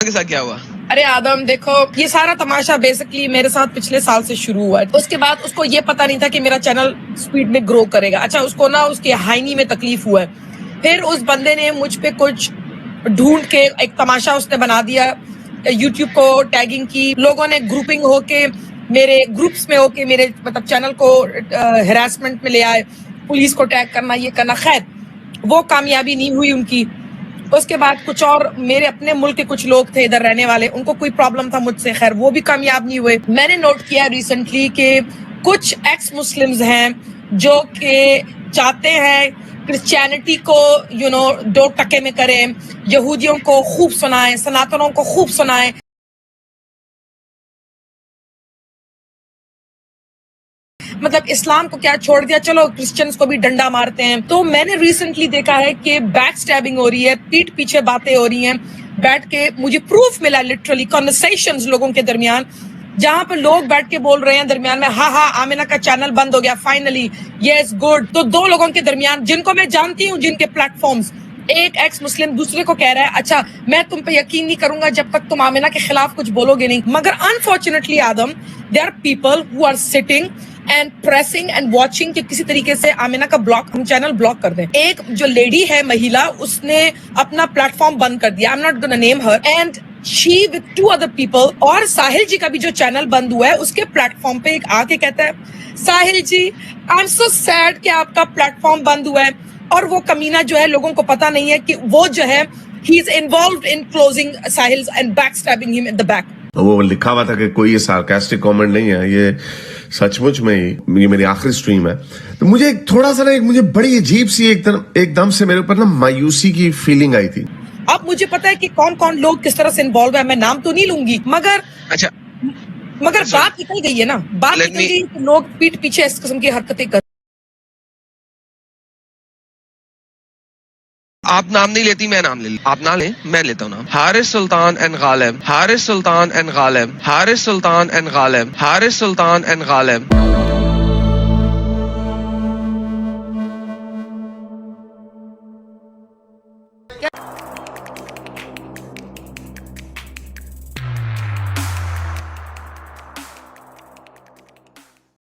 के साथ क्या हुआ? अरे आदम देखो, ये सारा तमाशा बेसिकली मेरे साथ पिछले साल से शुरू हुआ है। उसके बाद उसको ये पता नहीं था कि मेरा चैनल स्पीड में ग्रो करेगा। अच्छा, उसको ना उसके हाइनी में तकलीफ हुआ है। फिर उस बंदे ने मुझ पे कुछ ढूंढ के एक तमाशा उसने बना दिया, यूट्यूब को टैगिंग की, लोगों ने ग्रुपिंग होके मेरे ग्रुप्स में होके मेरे मतलब चैनल को हेरासमेंट में ले आए, पुलिस को टैग करना, ये करना। खैर वो कामयाबी नहीं हुई उनकी। उसके बाद कुछ और मेरे अपने मुल्क के कुछ लोग थे इधर रहने वाले, उनको कोई प्रॉब्लम था मुझसे, खैर वो भी कामयाब नहीं हुए। मैंने नोट किया रिसेंटली कि कुछ एक्स मुस्लिम्स हैं जो कि चाहते हैं क्रिश्चियनिटी को दो टके में करें, यहूदियों को खूब सुनाएं, सनातनों को खूब सुनाएं। मतलब इस्लाम को क्या छोड़ दिया, चलो क्रिश्चियंस को भी डंडा मारते हैं। तो मैंने रिसेंटली देखा है कि बैक स्टैबिंग हो रही है, पीठ पीछे बातें हो रही हैं, बैठ के मुझे प्रूफ मिला लिटरली कॉन्वर्सेशंस लोगों के दरमियान, जहां पर लोग बैठ के बोल रहे हैं दरमियान में, हाँ आमिना का चैनल बंद हो गया फाइनली, यस गुड। तो दो लोगों के दरमियान जिनको मैं जानती हूँ, जिनके प्लेटफॉर्म्स, एक एक्स मुस्लिम दूसरे को कह रहा है, अच्छा मैं तुम पे यकीन नहीं करूंगा जब तक तुम आमिना के खिलाफ कुछ बोलोगे नहीं। मगर unfortunately Adam, there are people who are sitting and pressing and watching कि किसी तरीके से आमिना का हम चैनल ब्लॉक कर दें। एक जो लेडी है, महिला, उसने अपना प्लेटफॉर्म बंद कर दिया, I am not gonna name her, and she with 2 other people। और साहिल जी का भी जो चैनल बंद हुआ है, उसके प्लेटफॉर्म पे एक आके कहता है, साहिल जी आई एम सो सैड कि आपका प्लेटफॉर्म बंद हुआ है। और वो कमीना जो है, लोगों को पता नहीं है कि वो जो है, he is involved in closing Sahil and back stabbing him in the back. वो लिखा हुआ था कि कोई ये सार्कास्टिक कमेंट नहीं है, ये सचमुच में ही ये मेरी आखिरी स्ट्रीम है। तो मुझे थोड़ा सा ना, मुझे बड़ी अजीब सी एकदम से मेरे ऊपर ना मायूसी की फीलिंग आई थी। अब मुझे पता है कि कौन कौन लोग किस तरह से इन्वॉल्व है, मैं नाम तो नहीं लूंगी, मगर अच्छा, बात निकल गई है ना, बात निकल गई कि लोग पीठ पीछे इस किस्म की हरकतें कर। आप नाम नहीं लेती, मैं नाम ले, आप ना ले, मैं लेता हूँ नाम। Haris Sultan and Ghalib, Haris Sultan and Ghalib, Haris Sultan and Ghalib, Haris Sultan and Ghalib.